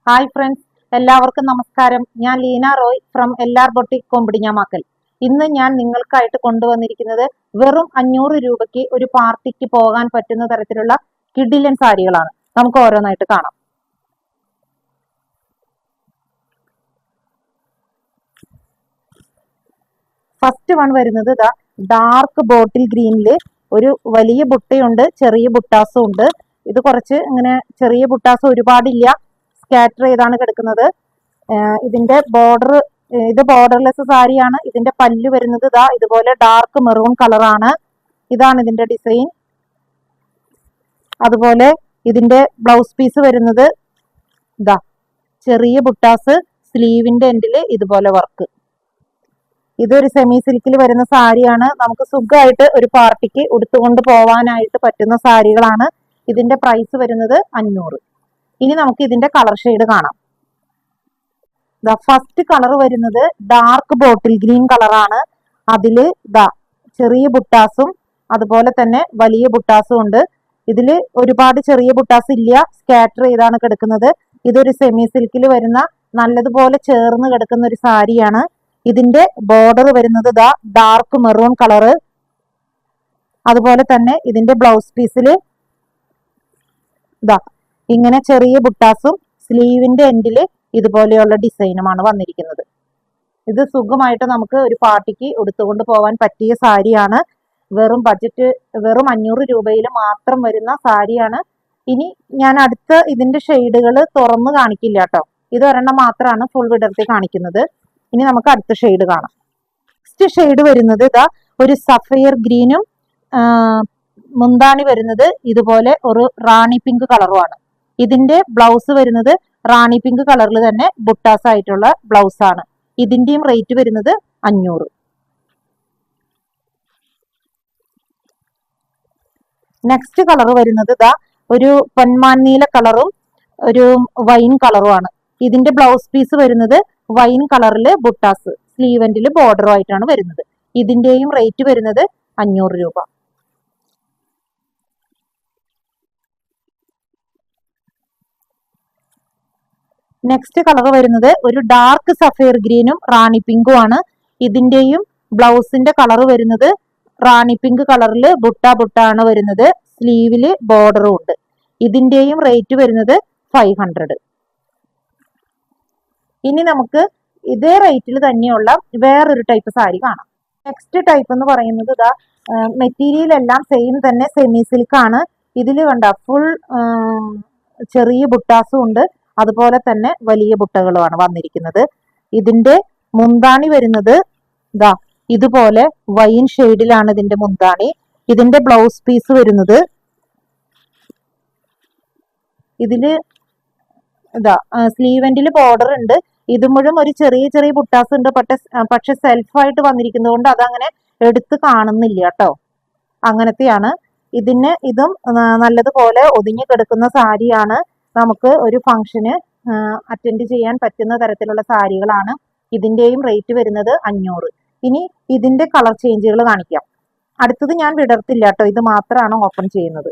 Hi friends, എല്ലാവർക്കും നമസ്കാരം. ഞാൻ Leena Roy from LR boutique Kombidinjamakkal. ഇന്ന് ഞാൻ നിങ്ങൾക്കായിട്ട് കൊണ്ടുവന്നിരിക്കുന്നത് വെറും 500 രൂപയ്ക്ക് ഒരു പാർട്ടിക്ക് പോകാൻ പറ്റുന്ന തരത്തിലുള്ള കിഡിലൻ സാരികളാണ്. നമുക്ക് ഓരോന്നായിട്ട് കാണാം. ഫസ്റ്റ് വൺ വരുന്നത് ഇതാ ഡാർക്ക് ബോട്ടിൽ ഗ്രീനില് ഒരു വലിയ ബുട്ടയുണ്ട്, ചെറിയ ബുട്ടാസും ഉണ്ട്. ഇത് കുറച്ച് ഇങ്ങനെ ചെറിയ ബുട്ടാസ് ഒരുപാടില്ല, സ്കാറ്റർ ചെയ്താണ് കിടക്കുന്നത്. ഇതിന്റെ ബോർഡർ, ഇത് ബോർഡർലെസ് സാരിയാണ്. ഇതിന്റെ പല്ല് വരുന്നത് ഇതാ ഇതുപോലെ ഡാർക്ക് മെറൂൺ കളറാണ്. ഇതാണ് ഇതിന്റെ ഡിസൈൻ. അതുപോലെ ഇതിന്റെ ബ്ലൗസ് പീസ് വരുന്നത് ഇതാ ചെറിയ ബുട്ടാസ്, സ്ലീവിന്റെ എൻഡില് ഇതുപോലെ വർക്ക്. ഇതൊരു സെമി സിൽക്കിൽ വരുന്ന സാരിയാണ്. നമുക്ക് സുഖമായിട്ട് ഒരു പാർട്ടിക്ക് ഉടുത്തുകൊണ്ട് പോവാനായിട്ട് പറ്റുന്ന സാരികളാണ്. ഇതിന്റെ പ്രൈസ് വരുന്നത് 500. ഇനി നമുക്ക് ഇതിന്റെ കളർ ഷെയ്ഡ് കാണാം. ഫസ്റ്റ് കളർ വരുന്നത് ഡാർക്ക് ബോട്ടിൽ ഗ്രീൻ കളറാണ്. അതില് ചെറിയ ബുട്ടാസും അതുപോലെ തന്നെ വലിയ ബുട്ടാസും ഉണ്ട്. ഇതില് ഒരുപാട് ചെറിയ ബുട്ടാസ് ഇല്ല, സ്കാറ്റർ ചെയ്താണ് കിടക്കുന്നത്. ഇതൊരു സെമി സിൽക്കിൽ വരുന്ന നല്ലതുപോലെ ചേർന്ന് കിടക്കുന്ന ഒരു സാരിയാണ്. ഇതിന്റെ ബോർഡർ വരുന്നത് ഡാർക്ക് മെറൂൺ കളറ്. അതുപോലെ തന്നെ ഇതിന്റെ ബ്ലൗസ് പീസില് ഇങ്ങനെ ചെറിയ ബുട്ടാസും സ്ലീവിന്റെ എൻഡില് ഇതുപോലെയുള്ള ഡിസൈനുമാണ് വന്നിരിക്കുന്നത്. ഇത് സുഖമായിട്ട് നമുക്ക് ഒരു പാർട്ടിക്ക് ഉടുത്തുകൊണ്ട് പോകാൻ പറ്റിയ സാരിയാണ്. വെറും 500 രൂപയിൽ മാത്രം വരുന്ന സാരിയാണ്. ഇനി ഞാൻ അടുത്ത ഇതിന്റെ ഷെയ്ഡുകൾ തുറന്ന് കാണിക്കില്ല കേട്ടോ. ഇത് ഒരെണ്ണം മാത്രമാണ് ഫുൾ വിടർത്തി കാണിക്കുന്നത്. ഇനി നമുക്ക് അടുത്ത ഷെയ്ഡ് കാണാം. നെക്സ്റ്റ് ഷെയ്ഡ് വരുന്നത് ഒരു സഫയർ ഗ്രീനും മുന്താണി വരുന്നത് ഇതുപോലെ ഒരു റാണി പിങ്ക് കളറുമാണ്. ഇതിന്റെ ബ്ലൗസ് വരുന്നത് റാണി പിങ്ക് കളറിൽ തന്നെ ബുട്ടാസ് ആയിട്ടുള്ള ബ്ലൗസ് ആണ്. ഇതിന്റെയും റേറ്റ് വരുന്നത് 500. നെക്സ്റ്റ് കളർ വരുന്നത് ഒരു പൊന്മാൻ നീല കളറും ഒരു വൈൻ കളറുമാണ്. ഇതിന്റെ ബ്ലൗസ് പീസ് വരുന്നത് വൈൻ കളറില് ബുട്ടാസ്, സ്ലീവെന്റില് ബോർഡറും ആയിട്ടാണ് വരുന്നത്. ഇതിന്റെയും റേറ്റ് വരുന്നത് 500 രൂപ. നെക്സ്റ്റ് കളർ വരുന്നത് ഒരു ഡാർക്ക് സഫയർ ഗ്രീനും റാണി പിങ്കും ആണ്. ഇതിന്റെയും ബ്ലൗസിന്റെ കളർ വരുന്നത് റാണി പിങ്ക് കളറില് ബുട്ട ആണ് വരുന്നത്. സ്ലീവില് ബോർഡറും ഉണ്ട്. ഇതിന്റെയും റേറ്റ് വരുന്നത് 500. ഇനി നമുക്ക് ഇതേ റേറ്റിൽ തന്നെയുള്ള വേറൊരു ടൈപ്പ് സാരി കാണാം. നെക്സ്റ്റ് ടൈപ്പ് എന്ന് പറയുന്നത് മെറ്റീരിയൽ എല്ലാം സെയിം തന്നെ, സെമി സിൽക്ക് ആണ്. ഇതിൽ കണ്ട ഫുൾ ചെറിയ ബുട്ടാസും ഉണ്ട്, അതുപോലെ തന്നെ വലിയ ബുട്ടകളുമാണ് വന്നിരിക്കുന്നത്. ഇതിന്റെ മുന്താണി വരുന്നത് ഇതുപോലെ വൈൻ ഷെയ്ഡിലാണ് ഇതിന്റെ മുന്താണി. ഇതിന്റെ ബ്ലൗസ് പീസ് വരുന്നത് ഇതില് സ്ലീവെന്റിൽ ബോർഡർ ഉണ്ട്. ഇത് മുഴുവൻ ഒരു ചെറിയ ചെറിയ ബുട്ടാസ് ഉണ്ട്. പക്ഷെ സെൽഫായിട്ട് വന്നിരിക്കുന്നത് കൊണ്ട് അതങ്ങനെ എടുത്ത് കാണുന്നില്ല കേട്ടോ. അങ്ങനത്തെയാണ്. ഇതും നല്ലതുപോലെ ഒതുങ്ങി കിടക്കുന്ന സാരിയാണ്. നമുക്ക് ഒരു ഫംഗ്ഷന് അറ്റൻഡ് ചെയ്യാൻ പറ്റുന്ന തരത്തിലുള്ള സാരികളാണ്. ഇതിന്റെയും റേറ്റ് വരുന്നത് 500. ഇനി ഇതിന്റെ കളർ ചേഞ്ചുകൾ കാണിക്കാം. അടുത്തത് ഞാൻ വിടർത്തില്ല കേട്ടോ, ഇത് മാത്രമാണ് ഓപ്പൺ ചെയ്യുന്നത്.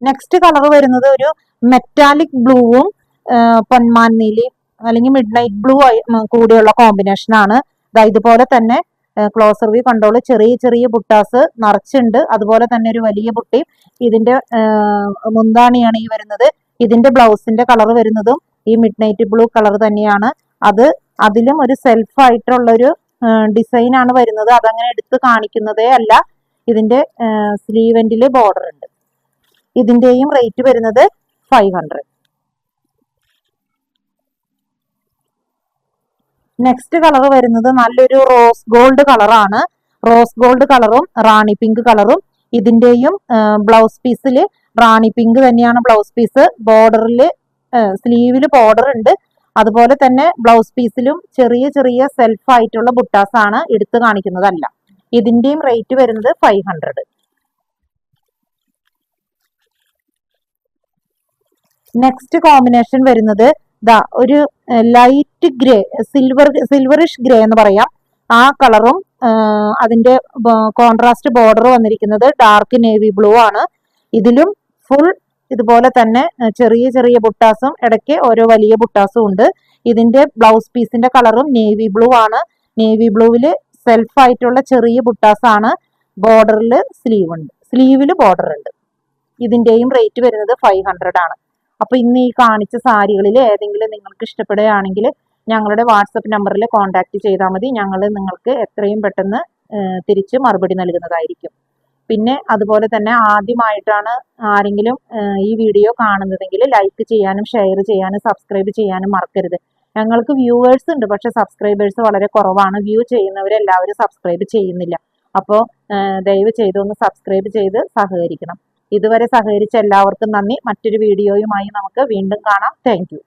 നെക്സ്റ്റ് കളർ വരുന്നത് ഒരു മെറ്റാലിക് ബ്ലൂവും പൊന്മാൻ നീലയും അല്ലെങ്കിൽ മിഡ് നൈറ്റ് ബ്ലൂ കൂടിയുള്ള കോമ്പിനേഷൻ ആണ്. ഇതുപോലെ തന്നെ ക്ലോസർ വ്യൂ കണ്ടോളൂ, ചെറിയ ചെറിയ ബുട്ടാസ് നിറച്ചുണ്ട്. അതുപോലെ തന്നെ ഒരു വലിയ ബുട്ടിയും. ഇതിന്റെ മുന്താണിയാണ് ഈ വരുന്നത്. ഇതിന്റെ ബ്ലൗസിന്റെ കളർ വരുന്നതും ഈ മിഡ് നൈറ്റ് ബ്ലൂ കളർ തന്നെയാണ്. അതിലും ഒരു സെൽഫ് ആയിട്ടുള്ളൊരു ഡിസൈൻ ആണ് വരുന്നത്. അതങ്ങനെ എടുത്ത് കാണിക്കുന്നതേ അല്ല. ഇതിന്റെ സ്ലീവെന്റില് ബോർഡർ ഉണ്ട്. ഇതിന്റെയും റേറ്റ് വരുന്നത് 500. നെക്സ്റ്റ് കളർ വരുന്നത് നല്ലൊരു റോസ് ഗോൾഡ് കളറാണ്. റോസ് ഗോൾഡ് കളറും റാണി പിങ്ക് കളറും. ഇതിന്റെയും ബ്ലൗസ് പീസിൽ റാണി പിങ്ക് തന്നെയാണ് ബ്ലൗസ് പീസ്. ബോർഡറില് സ്ലീവില് ബോർഡർ ഉണ്ട്. അതുപോലെ തന്നെ ബ്ലൗസ് പീസിലും ചെറിയ ചെറിയ സെൽഫ് ആയിട്ടുള്ള ബുട്ടാസ് ആണ്, എടുത്ത് കാണിക്കുന്നതല്ല. ഇതിന്റെയും റേറ്റ് വരുന്നത് 500. നെക്സ്റ്റ് കോമ്പിനേഷൻ വരുന്നത് ഒരു ലൈറ്റ് ഗ്രേ, സിൽവറിഷ് ഗ്രേ എന്ന് പറയാം. ആ കളറും അതിന്റെ കോൺട്രാസ്റ്റ് ബോർഡർ വന്നിരിക്കുന്നത് ഡാർക്ക് നേവി ബ്ലൂ ആണ്. ഇതിലും ഫുൾ ഇതുപോലെ തന്നെ ചെറിയ ചെറിയ ബുട്ടാസും ഇടയ്ക്ക് ഓരോ വലിയ ബുട്ടാസും ഉണ്ട്. ഇതിന്റെ ബ്ലൗസ് പീസിന്റെ കളറും നേവി ബ്ലൂ ആണ്. നേവി ബ്ലൂവിൽ സെൽഫ് ആയിട്ടുള്ള ചെറിയ ബുട്ടാസ് ആണ്. ബോർഡറിൽ സ്ലീവ് ഉണ്ട്, സ്ലീവില് ബോർഡർ ഉണ്ട്. ഇതിന്റെയും റേറ്റ് വരുന്നത് 500 ആണ്. അപ്പൊ ഇന്ന് ഈ കാണിച്ച സാരികളിൽ ഏതെങ്കിലും നിങ്ങൾക്ക് ഇഷ്ടപ്പെടുകയാണെങ്കിൽ ഞങ്ങളുടെ വാട്സപ്പ് നമ്പറിൽ കോൺടാക്ട് ചെയ്താൽ മതി. ഞങ്ങൾ നിങ്ങൾക്ക് എത്രയും പെട്ടെന്ന് തിരിച്ച് മറുപടി നൽകുന്നതായിരിക്കും. പിന്നെ അതുപോലെ തന്നെ ആദ്യമായിട്ടാണ് ആരെങ്കിലും ഈ വീഡിയോ കാണുന്നതെങ്കിൽ ലൈക്ക് ചെയ്യാനും ഷെയർ ചെയ്യാനും സബ്സ്ക്രൈബ് ചെയ്യാനും മറക്കരുത്. ഞങ്ങൾക്ക് വ്യൂവേഴ്സ് ഉണ്ട്, പക്ഷെ സബ്സ്ക്രൈബേഴ്സ് വളരെ കുറവാണ്. വ്യൂ ചെയ്യുന്നവരെല്ലാവരും സബ്സ്ക്രൈബ് ചെയ്യുന്നില്ല. അപ്പോൾ ദയവ് ചെയ്തൊന്ന് സബ്സ്ക്രൈബ് ചെയ്ത് സഹകരിക്കണം. ഇതുവരെ സഹകരിച്ച എല്ലാവർക്കും നന്ദി. മറ്റൊരു വീഡിയോയുമായി നമുക്ക് വീണ്ടും കാണാം. Thank you.